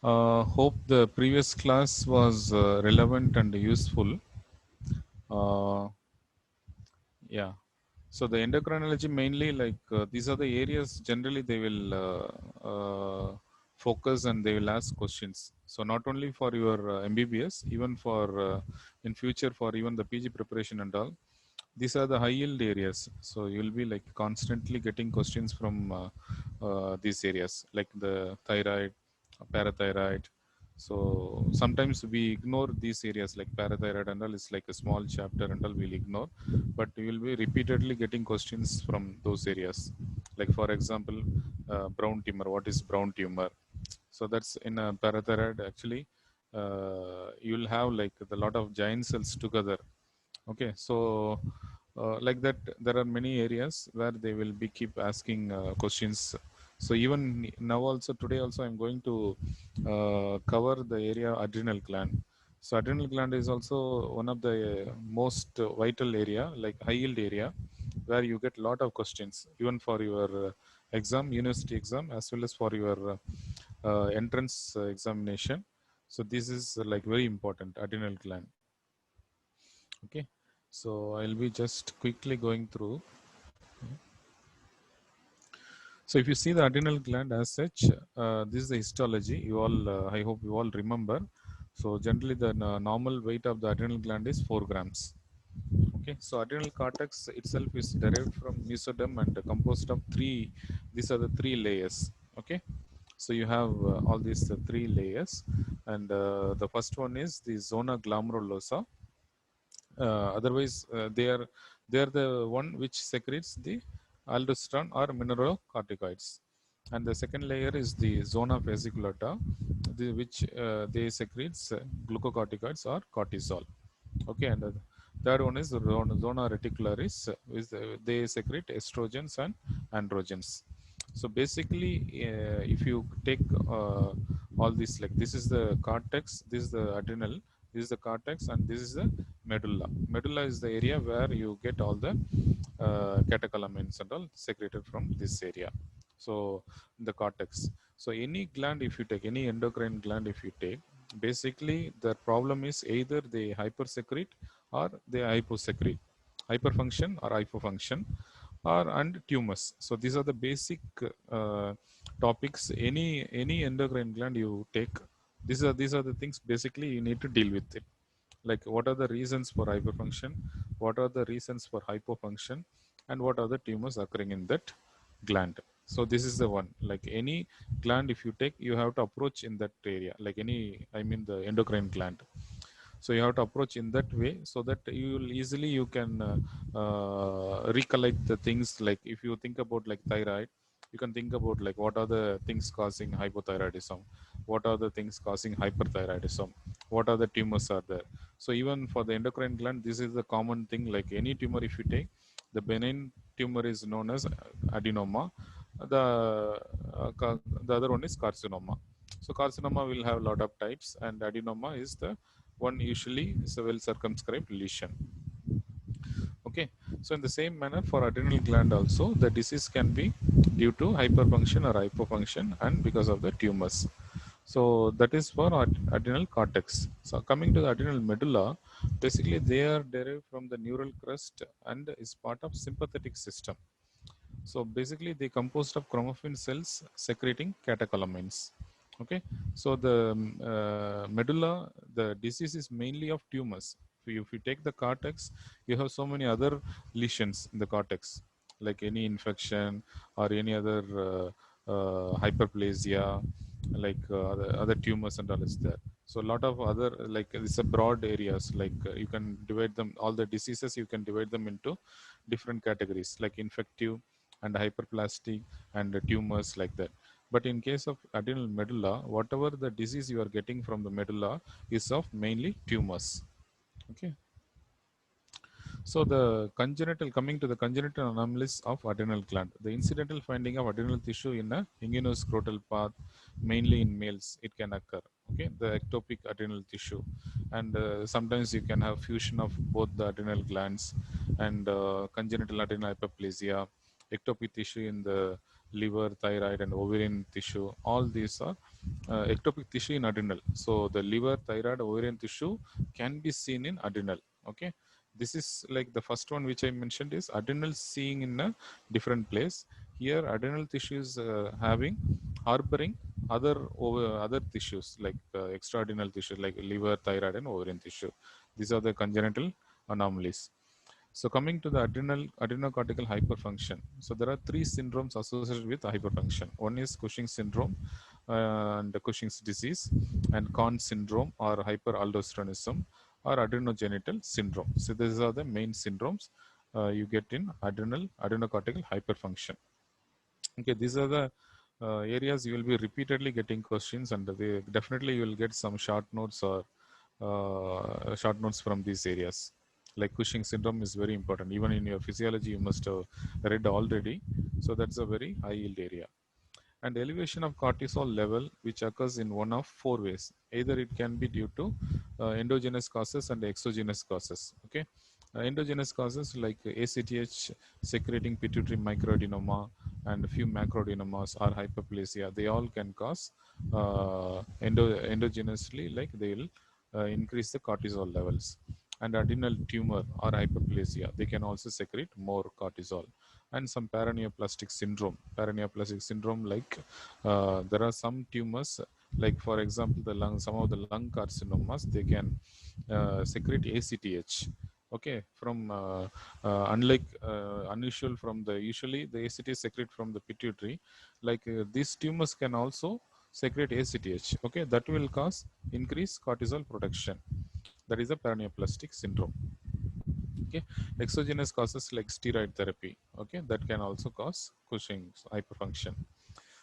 Hope the previous class was relevant and useful. Uh, yeah. So the endocrinology mainly these are the areas generally they will focus and they will ask questions. So not only for your MBBS, even for in future for even the PG preparation and all. These are the high yield areas. So you will be like constantly getting questions from these areas like the thyroid, parathyroid. So sometimes we ignore these areas like parathyroid and all. It's like a small chapter and all we'll ignore, but you will be repeatedly getting questions from those areas. Like for example, brown tumor. What is brown tumor? So that's in a parathyroid. Actually, you will have like a lot of giant cells together. Okay, so like that, there are many areas where they will be keep asking questions. So even now, also today, also I'm going to cover the area adrenal gland. So adrenal gland is also one of the most vital area, like high yield area, where you get lot of questions, even for your exam, university exam, as well as for your entrance examination. So this is like very important, adrenal gland. Okay, so I'll be just quickly going through. So if you see the adrenal gland as such, this is the histology. You all, I hope you all remember. So generally the normal weight of the adrenal gland is 4 grams. Okay, so adrenal cortex itself is derived from mesoderm and composed of three. These are the three layers. Okay, so you have all these three layers, and the first one is the zona glomerulosa. Otherwise, they are the one which secretes the aldosterone or mineralocorticoids, and the second layer is the zona fasciculata, which they secretes glucocorticoids or cortisol. Okay, and the third one is zona reticularis, they secrete estrogens and androgens. So basically, if you take all this, like this is the cortex, this is the adrenal, this is the cortex, and this is the medulla. Medulla is the area where you get all the catecholamines and all secreted from this area. So the cortex. So any gland, if you take any endocrine gland, if you take, basically the problem is either they hypersecrete or they hyposecrete, hyperfunction or hypofunction, or and tumors. So these are the basic topics. Any endocrine gland you take, these are the things basically you need to deal with it. Like what are the reasons for hyperfunction, what are the reasons for hypofunction, and what are the tumors occurring in that gland. So this is the one, like any gland if you take, you have to approach in that area, like any, I mean the endocrine gland. So you have to approach in that way so that you will easily you can recollect the things. Like if you think about like thyroid, you can think about like what are the things causing hypothyroidism, what are the things causing hyperthyroidism, what are the tumors are there. So even for the endocrine gland, this is the common thing. Like any tumor if you take, the benign tumor is known as adenoma, the the other one is carcinoma. So carcinoma will have a lot of types, and adenoma is the one usually is a well circumscribed lesion. Okay, so in the same manner for adrenal gland also, the disease can be due to hyperfunction or hypofunction and because of the tumors. So that is for adrenal cortex. So coming to the adrenal medulla, basically they are derived from the neural crest and is part of sympathetic system. So basically, they composed of chromaffin cells secreting catecholamines. Okay, so the medulla, the disease is mainly of tumors. If you take the cortex, you have so many other lesions in the cortex, like any infection or any other hyperplasia, like other tumors and all is there. So a lot of other, like it's a broad areas. Like you can divide them, all the diseases you can divide them into different categories, like infective and hyperplastic and tumors, like that. But in case of adrenal medulla, whatever the disease you are getting from the medulla is of mainly tumors. Okay, so the congenital, coming to the congenital anomalies of adrenal gland, the incidental finding of adrenal tissue in a inguinoscrotal path, mainly in males, it can occur. Okay, the ectopic adrenal tissue, and sometimes you can have fusion of both the adrenal glands, and congenital adrenal hyperplasia, ectopic tissue in the liver, thyroid, and ovarian tissue. All these are ectopic tissue in adrenal. So the liver, thyroid, ovarian tissue can be seen in adrenal. Okay, this is like the first one which I mentioned is adrenal seeing in a different place. Here, adrenal tissue is having harboring other tissues like extraadrenal tissue like liver, thyroid, and ovarian tissue. These are the congenital anomalies. So coming to the adrenocortical hyperfunction. So there are three syndromes associated with hyperfunction. One is Cushing's syndrome and Cushing's disease, and Conn syndrome or hyperaldosteronism or adrenogenital syndrome. So these are the main syndromes you get in adrenocortical hyperfunction. Okay, these are the areas you will be repeatedly getting questions, and they definitely you will get some short notes from these areas. Like Cushing syndrome is very important. Even in your physiology, you must have read already. So that's a very high yield area. And elevation of cortisol level, which occurs in one of four ways. Either it can be due to endogenous causes and exogenous causes. Okay, endogenous causes like ACTH secreting pituitary microadenoma and a few macroadenomas or hyperplasia, they all can cause endogenously, like they will increase the cortisol levels. And adrenal tumor or hyperplasia, they can also secrete more cortisol. And some paraneoplastic syndrome. Paraneoplastic syndrome, like there are some tumors, like for example, some of the lung carcinomas, they can secrete ACTH. Okay, from unlike unusual from the usually the ACTH secrete from the pituitary, like these tumors can also secrete ACTH. Okay, that will cause increased cortisol production. That is a paraneoplastic syndrome. Okay, exogenous causes like steroid therapy, okay, that can also cause Cushing's hyperfunction.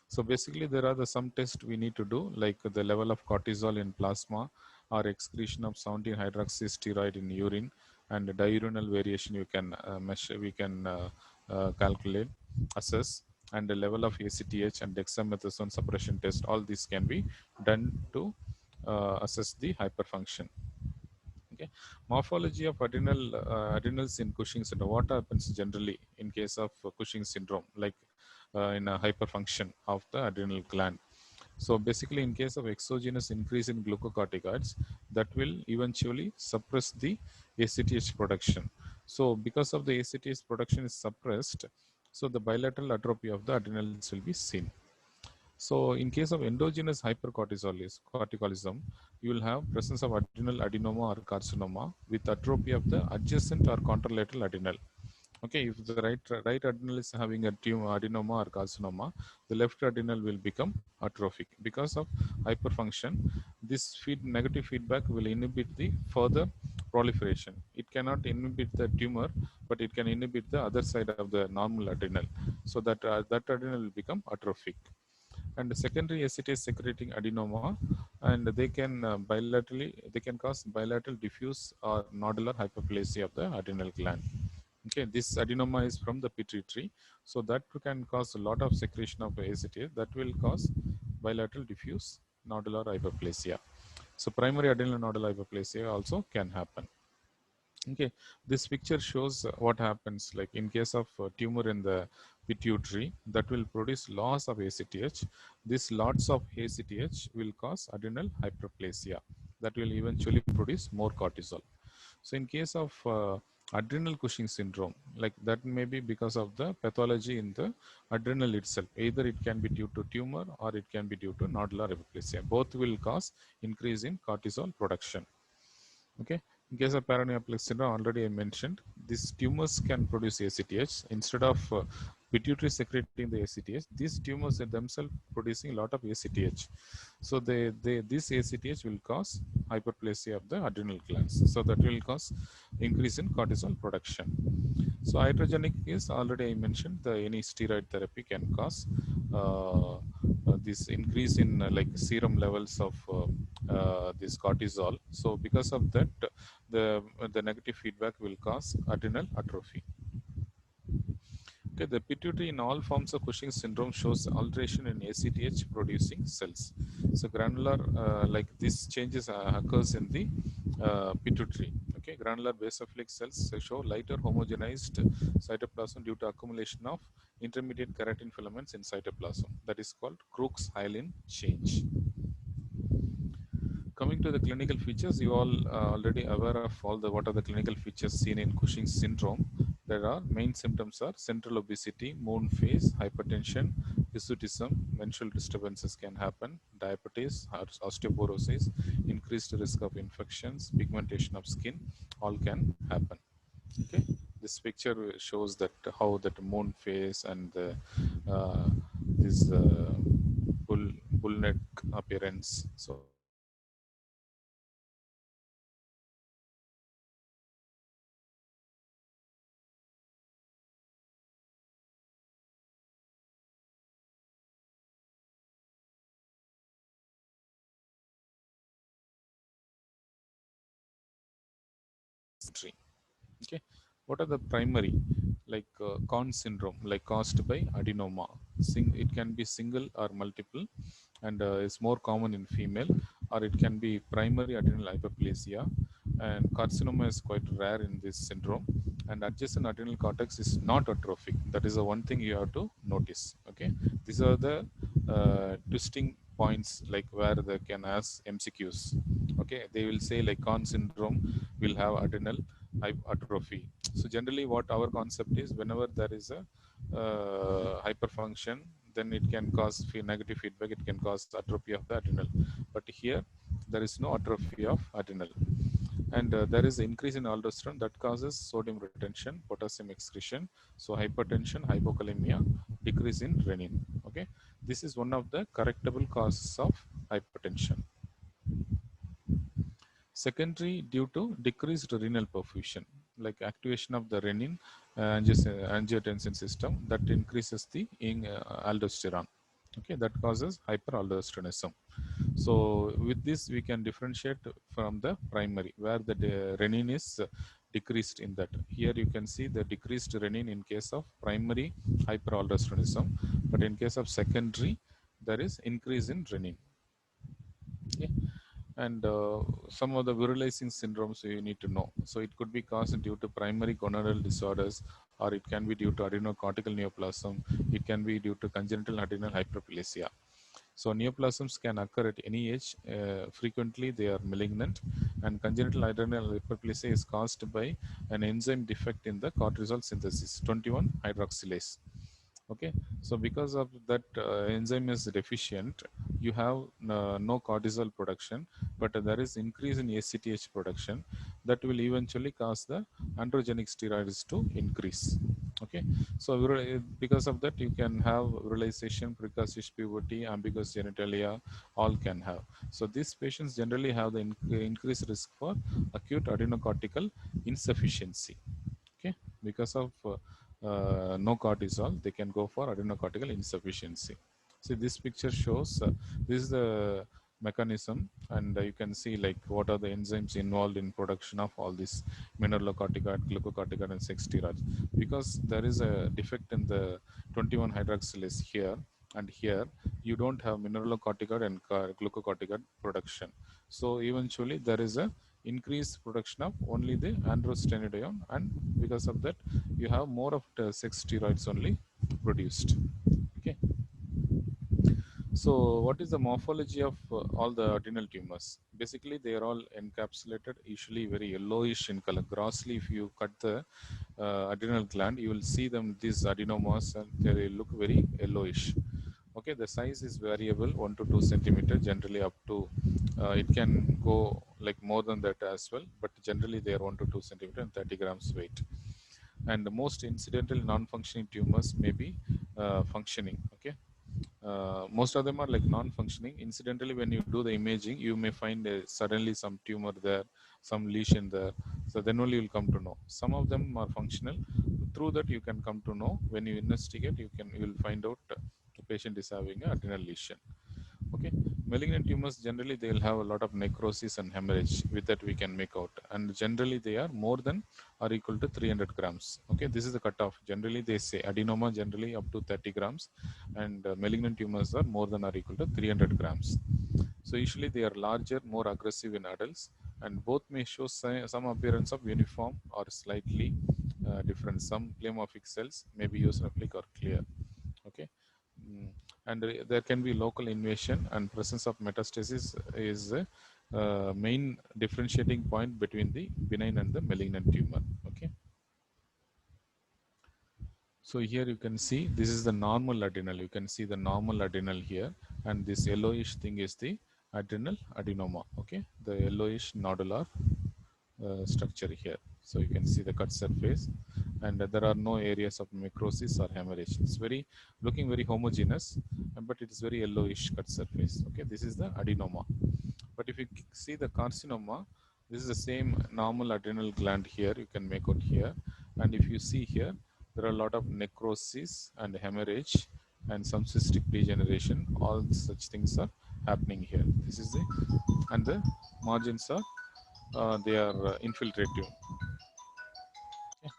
So basically there are some tests we need to do, like the level of cortisol in plasma or excretion of 17 hydroxysteroid in urine, and diurnal variation you can measure, we can calculate, assess, and the level of ACTH and dexamethasone suppression test. All these can be done to assess the hyperfunction. Okay, morphology of adrenals in Cushing's syndrome. What happens generally in case of Cushing's syndrome, like in a hyperfunction of the adrenal gland? So basically, in case of exogenous increase in glucocorticoids, that will eventually suppress the ACTH production. So because of the ACTH production is suppressed, so the bilateral atrophy of the adrenals will be seen. So in case of endogenous hypercortisolism, you will have presence of adrenal adenoma or carcinoma with atrophy of the adjacent or contralateral adrenal. Okay, if the right adrenal is having a tumor, adenoma or carcinoma, the left adrenal will become atrophic. Because of hyperfunction, this negative feedback will inhibit the further proliferation. It cannot inhibit the tumor, but it can inhibit the other side of the normal adrenal. So that adrenal will become atrophic. And secondary ACTH secreting adenoma, and they can cause bilateral diffuse or nodular hyperplasia of the adrenal gland. Okay, this adenoma is from the pituitary, so that can cause a lot of secretion of ACTH that will cause bilateral diffuse nodular hyperplasia. So primary adrenal nodular hyperplasia also can happen. Okay, this picture shows what happens, like in case of tumor in the pituitary, that will produce loss of ACTH. This lots of ACTH will cause adrenal hyperplasia that will eventually produce more cortisol. So in case of adrenal Cushing syndrome, like that may be because of the pathology in the adrenal itself. Either it can be due to tumor or it can be due to nodular hyperplasia. Both will cause increase in cortisol production. Okay, in case of paraneoplastic syndrome, already I mentioned, these tumors can produce ACTH instead of pituitary secreting the ACTH. These tumors are themselves producing a lot of ACTH. So this ACTH will cause hyperplasia of the adrenal glands. So that will cause increase in cortisol production. So iatrogenic is already I mentioned, the any steroid therapy can cause this increase in like serum levels of this cortisol. So because of that, the negative feedback will cause adrenal atrophy. Okay, the pituitary in all forms of Cushing syndrome shows alteration in ACTH producing cells. So granular, like this changes occurs in the pituitary. Okay, Okay, granular basophilic cells show lighter homogenized cytoplasm due to accumulation of intermediate keratin filaments in cytoplasm. That is called Crookes-Hylin change. Coming to the clinical features, you all already aware of all the what are the clinical features seen in Cushing's syndrome. There are main symptoms are central obesity, moon phase, hypertension, hirsutism, menstrual disturbances can happen, diabetes, osteoporosis, increased risk of infections, pigmentation of skin, all can happen. Okay, this picture shows that how that moon phase and the, this bull neck appearance. So tree. Okay, what are the primary like Conn syndrome, like caused by adenoma? It can be single or multiple, and is more common in female, or it can be primary adrenal hyperplasia. And carcinoma is quite rare in this syndrome. And adjacent adrenal cortex is not atrophic. That is the one thing you have to notice. Okay, these are the twisting points, like where they can ask MCQs. Okay, they will say like Conn syndrome will have adrenal atrophy. So generally, what our concept is, whenever there is a hyperfunction, then it can cause negative feedback. It can cause atrophy of the adrenal. But here, there is no atrophy of adrenal, and there is increase in aldosterone that causes sodium retention, potassium excretion. So hypertension, hypokalemia, decrease in renin. Okay, this is one of the correctable causes of hypertension. Secondary due to decreased renal perfusion, like activation of the renin angiotensin system that increases the aldosterone. Okay, that causes hyperaldosteronism. So with this, we can differentiate from the primary, where the renin is decreased in that. Here you can see the decreased renin in case of primary hyperaldosteronism, but in case of secondary, there is increase in renin. Okay. And some of the virilizing syndromes you need to know. So it could be caused due to primary gonadal disorders, or it can be due to adenocortical neoplasm. It can be due to congenital adrenal hyperplasia. So neoplasms can occur at any age. Frequently, they are malignant, and congenital adrenal hyperplasia is caused by an enzyme defect in the cortisol synthesis, 21 hydroxylase. Okay, so because of that enzyme is deficient, you have no cortisol production, but there is increase in ACTH production that will eventually cause the androgenic steroids to increase. Okay, so because of that, you can have virilization, precocious puberty, ambiguous genitalia, all can have. So these patients generally have the increased risk for acute adenocortical insufficiency. Okay, because of no cortisol, they can go for adenocortical insufficiency. See, this picture shows this is the mechanism, and you can see like what are the enzymes involved in production of all this mineralocorticoid, glucocorticoid, and sex steroids. Because there is a defect in the 21 hydroxylase here and here, you don't have mineralocorticoid and glucocorticoid production. So eventually there is a increased production of only the androstenedione, and because of that, you have more of the sex steroids only produced. Okay, so what is the morphology of all the adrenal tumors? Basically, they are all encapsulated, usually very yellowish in color. Grossly, if you cut the adrenal gland, you will see them, these adenomas, and they look very yellowish. Okay, the size is variable, 1 to 2 centimeter, generally up to it can go like more than that as well, but generally they are 1 to 2 centimeter and 30 grams weight. And the most incidental non-functioning tumors may be functioning. Okay, most of them are like non-functioning. Incidentally, when you do the imaging, you may find suddenly some tumor there, some lesion there. So then only you'll come to know. Some of them are functional. Through that, you can come to know. When you investigate, you will find out the patient is having an adrenal lesion. Okay, malignant tumors generally they will have a lot of necrosis and hemorrhage. With that, we can make out, and generally they are more than or equal to 300 grams. Okay, this is the cutoff. Generally, they say adenoma generally up to 30 grams, and malignant tumors are more than or equal to 300 grams. So usually they are larger, more aggressive in adults, and both may show some appearance of uniform or slightly different. Some pleomorphic cells may be eosinophilic or clear. Okay. Mm. And there can be local invasion, and presence of metastasis is a main differentiating point between the benign and the malignant tumor. Okay. So here you can see this is the normal adrenal. You can see the normal adrenal here, and this yellowish thing is the adrenal adenoma. Okay, the yellowish nodular structure here. So you can see the cut surface, and there are no areas of necrosis or hemorrhage. It's very looking very homogeneous, but it is very yellowish cut surface. Okay, this is the adenoma. But if you see the carcinoma, this is the same normal adrenal gland here. You can make out here, and if you see here, there are a lot of necrosis and hemorrhage and some cystic degeneration. All such things are happening here. This is the, and the margins are they are infiltrative. Okay.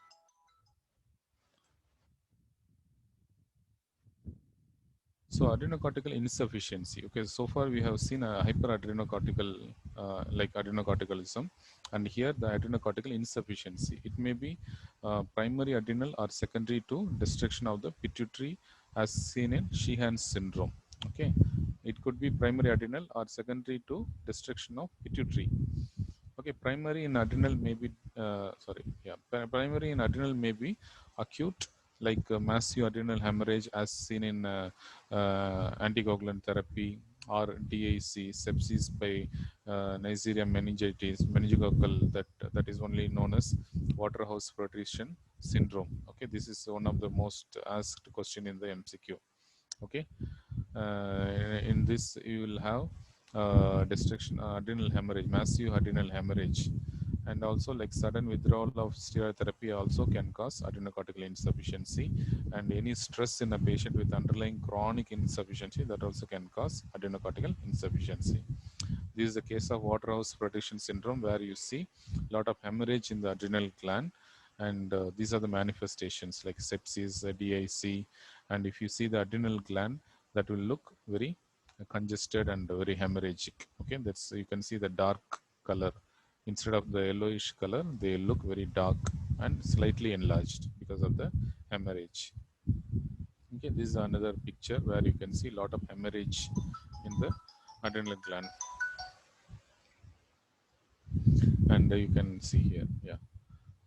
So adrenocortical insufficiency. Okay, so far we have seen a hyperadrenocortical, like adrenocorticalism, and here the adrenocortical insufficiency. It may be primary adrenal or secondary to destruction of the pituitary, as seen in Sheehan's syndrome. Okay, it could be primary adrenal or secondary to destruction of pituitary. Okay, primary in adrenal may be primary in adrenal may be acute, like massive adrenal hemorrhage as seen in anticoagulant therapy, or DIC, sepsis by Neisseria meningitis, meningococcal, that is only known as Waterhouse Friderichsen syndrome. Okay, this is one of the most asked question in the MCQ. Okay, in this you will have destruction, adrenal hemorrhage, massive adrenal hemorrhage, and also like sudden withdrawal of steroid therapy also can cause adrenocortical insufficiency, and any stress in a patient with underlying chronic insufficiency, that also can cause adrenocortical insufficiency. This is the case of Waterhouse Friderichsen syndrome, where you see a lot of hemorrhage in the adrenal gland, and these are the manifestations like sepsis, DIC, and if you see the adrenal gland, that will look very congested and very hemorrhagic. Okay, that's, you can see the dark color instead of the yellowish color. They look very dark and slightly enlarged because of the hemorrhage. Okay, this is another picture where you can see a lot of hemorrhage in the adrenal gland, and you can see here. Yeah.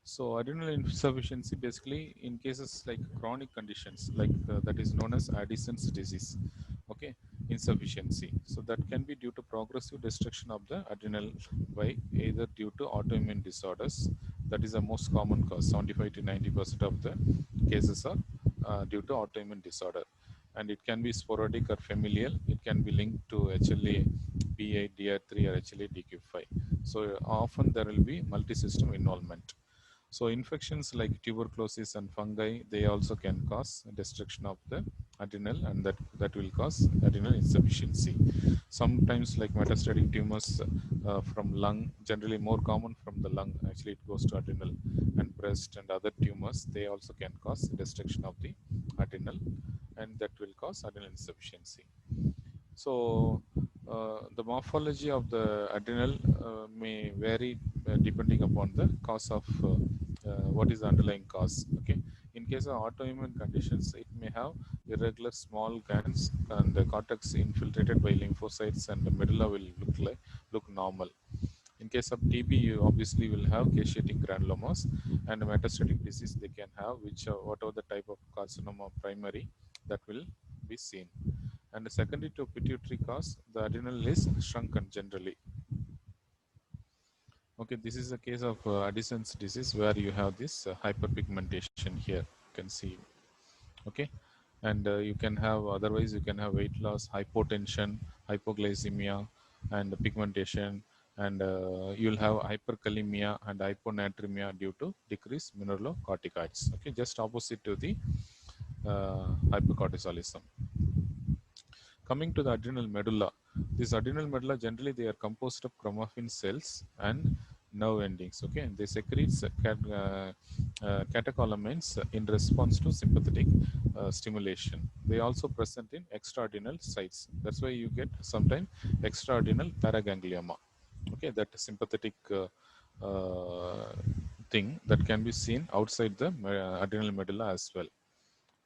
So adrenal insufficiency basically in cases like chronic conditions, like that is known as Addison's disease. Okay, insufficiency. So that can be due to progressive destruction of the adrenal by either due to autoimmune disorders. That is the most common cause. 75 to 90% of the cases are due to autoimmune disorder, and it can be sporadic or familial. It can be linked to HLA B8, DR3, or HLA DQ5. So often there will be multi-system involvement. So infections like tuberculosis and fungi, they also can cause destruction of the adrenal, and that will cause adrenal insufficiency. Sometimes like metastatic tumors from lung, generally more common from the lung, actually it goes to adrenal, and breast and other tumors, they also can cause destruction of the adrenal, and that will cause adrenal insufficiency. So the morphology of the adrenal may vary depending upon the cause of what is the underlying cause. Okay, in case of autoimmune conditions, it may have irregular small glands, and the cortex infiltrated by lymphocytes, and the medulla will look normal. In case of TB, you obviously will have caseating granulomas, and metastatic disease they can have, which whatever the type of carcinoma primary, that will be seen. And secondary to pituitary cause, the adrenal is shrunken generally. Okay, this is a case of Addison's disease, where you have this hyperpigmentation here. You can see. Okay, and you can have, otherwise you can have weight loss, hypotension, hypoglycemia, and pigmentation, and you'll have hyperkalemia and hyponatremia due to decreased mineralocorticoids. Okay, just opposite to the hypercortisolism. Coming to the adrenal medulla, this adrenal medulla generally they are composed of chromaffin cells and nerve endings. Okay, they secrete catecholamines in response to sympathetic stimulation. They also present in extraadrenal sites. That's why you get sometimes extraadrenal paraganglioma. Okay, that sympathetic uh, thing that can be seen outside the adrenal medulla as well.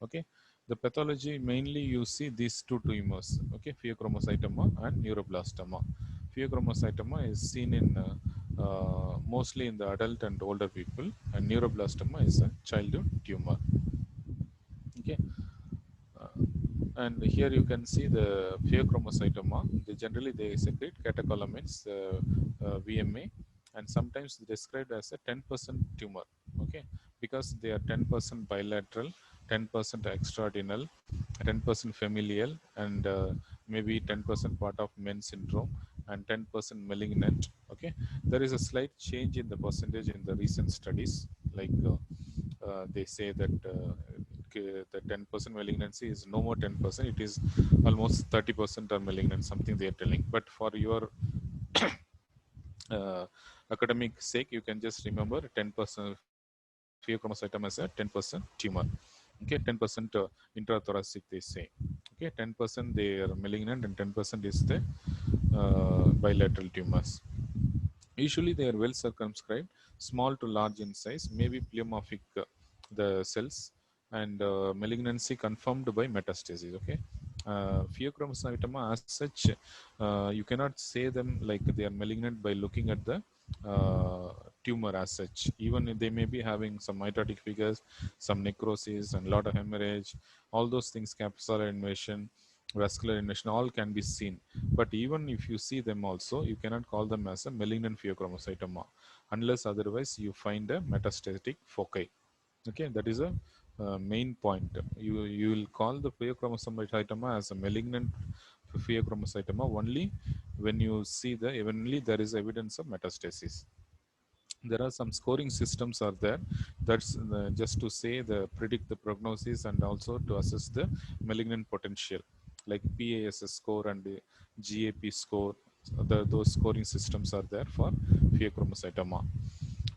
Okay, the pathology mainly you see these two tumors. Okay, pheochromocytoma and neuroblastoma. Pheochromocytoma is seen in mostly in the adult and older people, and neuroblastoma is a childhood tumor. Okay, uh, and here you can see the pheochromocytoma. They secrete catecholamines, VMA, and sometimes described as a 10% tumor. Okay, because they are 10% bilateral, 10% extradenal, 10% familial, and maybe 10% part of Men syndrome, and 10% malignant. Okay, there is a slight change in the percentage in the recent studies, like they say that the 10% malignancy is no more 10%, it is almost 30% or malignant, something they are telling. But for your uh, academic sake, you can just remember 10% pheochromocytoma as a 10% tumor. Okay, 10% intrathoracic they say. Okay, 10% they are malignant and 10% is the bilateral tumors. Usually they are well circumscribed, small to large in size, maybe pleomorphic the cells, and malignancy confirmed by metastasis. Okay, pheochromocytoma as such, you cannot say them like they are malignant by looking at the uh, tumor as such. Even if they may be having some mitotic figures, some necrosis, and a lot of hemorrhage, all those things, capsular invasion, vascular invasion, all can be seen. But even if you see them also, you cannot call them as a malignant pheochromocytoma unless otherwise you find a metastatic foci. Okay, that is a main point. You will call the pheochromocytoma as a malignant pheochromocytoma only when you see only there is evidence of metastasis. There are some scoring systems are there, that's just to say the predict the prognosis and also to assess the malignant potential, like PASS score and the GAP score. Those scoring systems are there for pheochromocytoma.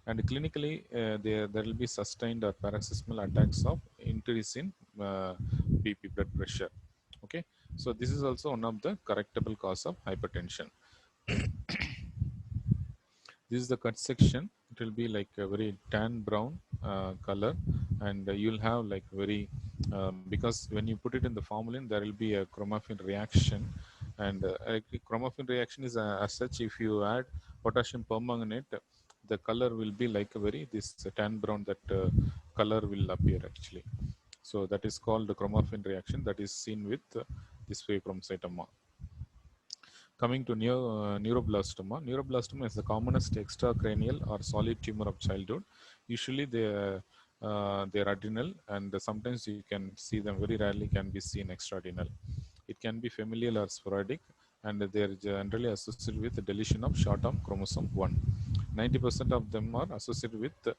And clinically, there will be sustained or paroxysmal attacks of increase in BP, blood pressure. Okay, so this is also one of the correctable cause of hypertension. This is the cut section. It will be like a very tan brown color, and you'll have like very because when you put it in the formalin, there will be a chromaffin reaction, and chromaffin reaction is as such. If you add potassium permanganate, the color will be like a very this tan brown, that color will appear actually. So that is called the chromaffin reaction that is seen with this pheochromocytoma. Coming to neuroblastoma. Neuroblastoma is the commonest extracranial or solid tumor of childhood. Usually they are adrenal, and sometimes you can see them, very rarely can be seen extrarenal. It can be familial or sporadic, and they are generally associated with the deletion of short arm chromosome 1. 90% of them are associated with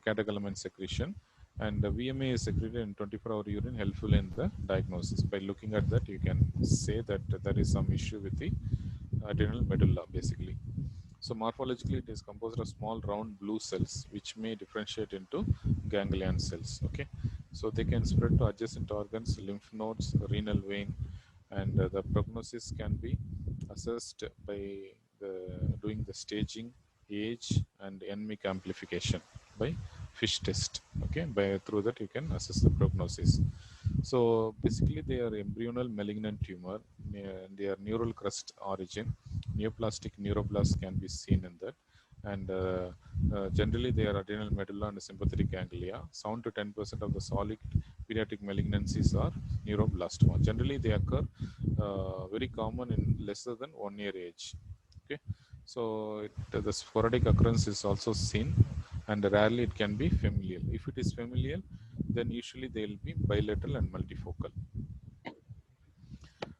catecholamine secretion, and the VMA is secreted in 24-hour urine, helpful in the diagnosis. By looking at that, you can say that there is some issue with the adrenal medulla, basically. So morphologically, it is composed of small round blue cells, which may differentiate into ganglion cells. Okay, so they can spread to adjacent organs, lymph nodes, renal vein, and the prognosis can be assessed by doing the staging, age, and NMIC amplification by FISH test. Okay, by through that you can assess the prognosis. So basically, they are embryonal malignant tumor. They are neural crust origin. Neoplastic neuroblasts can be seen in that, and generally they are adrenal medulla and sympathetic ganglia. 7 to 10% of the solid pediatric malignancies are neuroblastoma. Generally, they occur very common in lesser than 1 year age. Okay, so the sporadic occurrence is also seen, and rarely it can be familial. If it is familial, then usually they will be bilateral and multifocal.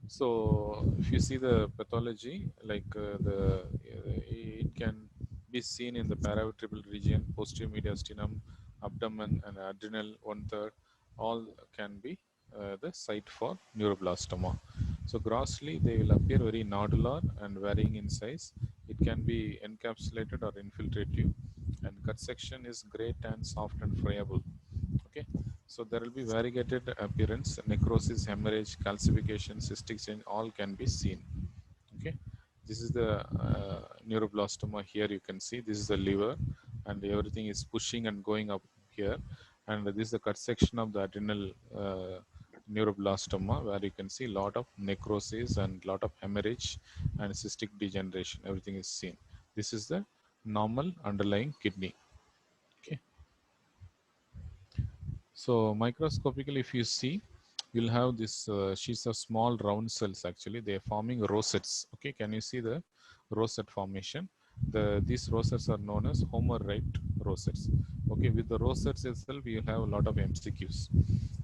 So if you see the pathology, like it can be seen in the paravertebral region, posterior mediastinum, abdomen, and adrenal 1/3. All can be the site for neuroblastoma. So grossly, they will appear very nodular and varying in size. It can be encapsulated or infiltrative, and cut section is gray, tan, soft, and friable. Okay, so there will be variegated appearance, necrosis, hemorrhage, calcification, cystic change, all can be seen. Okay, this is the neuroblastoma. Here you can see this is the liver, and everything is pushing and going up here. And this is the cut section of the adrenal neuroblastoma, where you can see a lot of necrosis and lot of hemorrhage and cystic degeneration. Everything is seen. This is the normal underlying kidney. Okay. So microscopically, if you see, you'll have this sheets of small round cells. Actually, they are forming rosettes. Okay, can you see the rosette formation? These rosettes are known as Homer-Wright rosettes. Okay, with the rosettes itself, you have a lot of MCQs,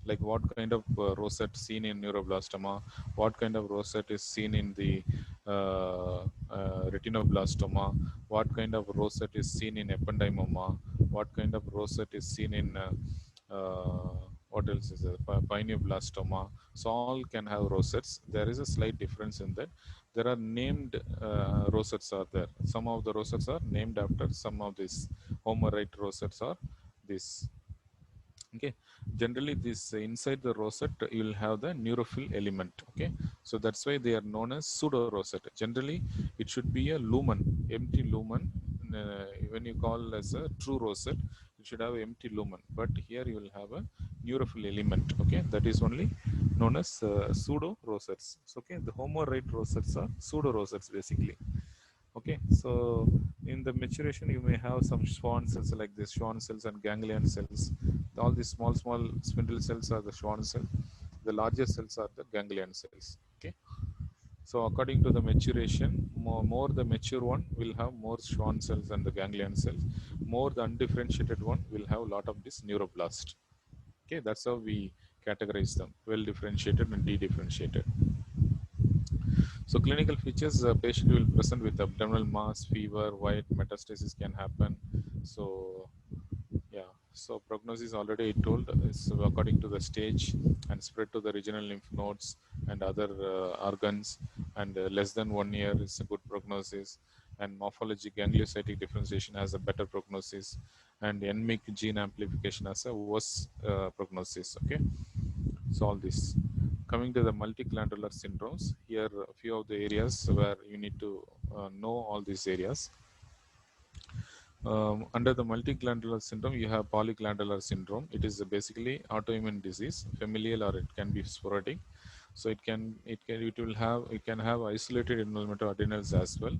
like what kind of rosette seen in neuroblastoma, what kind of rosette is seen in the retinoblastoma, what kind of rosette is seen in ependymoma, what kind of rosette is seen in what else is there? Pineoblastoma. So all can have rosettes. There is a slight difference in that. There are named rosettes are there. Some of the rosettes are named after some of these Homer-Wright rosettes are this. Okay, generally this inside the rosette you will have the neutrophil element. Okay, so that's why they are known as pseudo rosette. Generally it should be a lumen, empty lumen. When you call as a true rosette, it should have empty lumen, but here you will have a neutrophil element. Okay, that is only known as pseudo rosettes. So, okay, the Homer-Wright rosettes are pseudo rosettes basically. Okay, so in the maturation you may have some Schwann cells like this, Schwann cells and ganglion cells. All these small spindle cells are the Schwann cell. The larger cells are the ganglion cells. Okay, so according to the maturation, more the mature one will have more Schwann cells and the ganglion cells. More the undifferentiated one will have a lot of this neuroblast. Okay, that's how we categorize them: well differentiated and de-differentiated. So clinical features, patient will present with abdominal mass, fever, white metastasis can happen. So yeah, so prognosis already I told is according to the stage and spread to the regional lymph nodes and other organs, and less than 1 year is a good prognosis. And morphology, gangliocytic differentiation has a better prognosis, and NMYC gene amplification has a worse prognosis. Okay, so all this. Coming to the multiglandular syndromes, here a few of the areas where you need to know all these areas. Under the multiglandular syndrome, you have polyglandular syndrome. It is basically autoimmune disease, familial or it can be sporadic. So it can have isolated involvement of adrenals as well,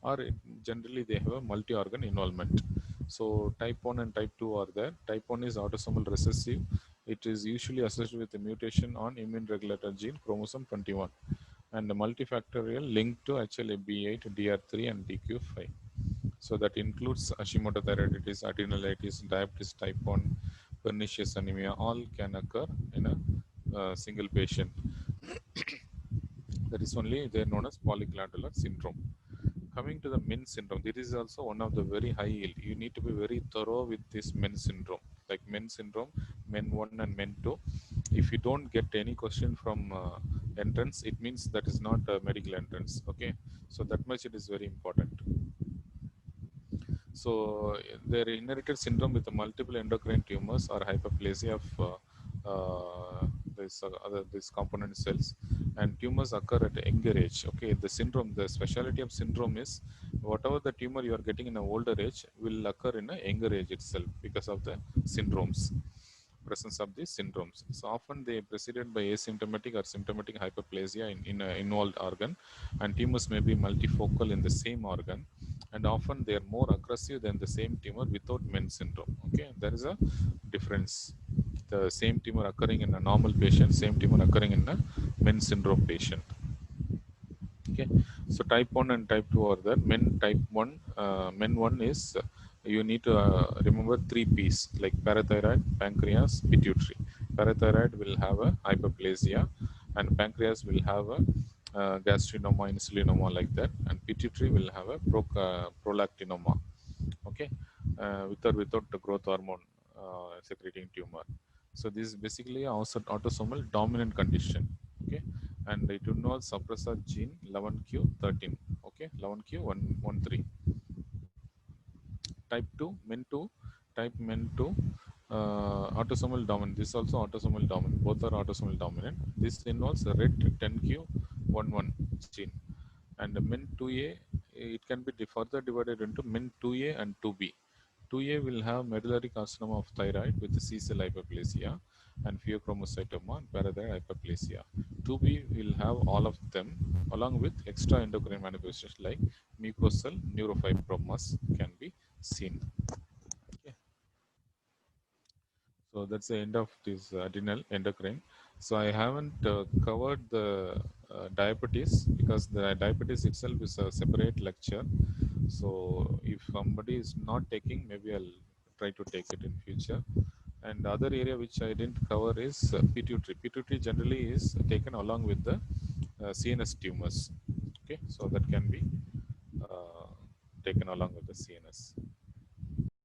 or generally they have a multi-organ involvement. So type 1 and type 2 are there. Type 1 is autosomal recessive. It is usually associated with a mutation on immune regulator gene chromosome 21, and the multifactorial linked to HLA-B8, DR3, and DQ5. So that includes Hashimoto thyroiditis, adrenalitis, diabetes type 1, pernicious anemia, all can occur in a single patient. That is only they are known as polyglandular syndrome. Coming to the MEN syndrome, this is also one of the very high yield. You need to be very thorough with this MEN syndrome, like MEN syndrome, MEN 1 and MEN 2. If you don't get any question from entrance, it means that is not a medical entrance. Okay, so that much it is very important. So their inherited syndrome with the multiple endocrine tumors or hyperplasia of this component cells, and tumors occur at a younger age. Okay, the syndrome, the specialty of syndrome is whatever the tumor you are getting in an older age will occur in a younger age itself because of the syndromes, presence of these syndromes. So often they are preceded by asymptomatic or symptomatic hyperplasia in an involved organ, and tumors may be multifocal in the same organ, and often they are more aggressive than the same tumor without MEN syndrome. Okay, there is a difference. The same tumor occurring in a normal patient, same tumor occurring in a MEN syndrome patient. Okay, so type 1 and type 2 are there. MEN 1 is you need to remember 3 P's like parathyroid, pancreas, pituitary. Parathyroid will have a hyperplasia, and pancreas will have a gastrinoma, insulinoma, like that, and pituitary will have a prolactinoma. Okay, with or without the growth hormone secreting tumor. So this is basically also autosomal dominant condition. Okay, and it involves suppressor gene 11q13. Okay, 11q113. Type 2, MEN2, type MEN2, autosomal dominant. This is also autosomal dominant. Both are autosomal dominant. This involves a red 10q11 gene. And MEN2A it can be further divided into MIN2A and 2B. 2A will have medullary carcinoma of thyroid with C-cell hyperplasia and pheochromocytoma and parathyroid hyperplasia. 2B will have all of them along with extra endocrine manifestations like mucosal neurofibromas can be seen. Okay. So that's the end of this adrenal endocrine. So I haven't covered the diabetes because the diabetes itself is a separate lecture. So if somebody is not taking, maybe I'll try to take it in future. And the other area which I didn't cover is pituitary. Pituitary generally is taken along with the CNS tumors. Okay, so that can be taken along with the CNS.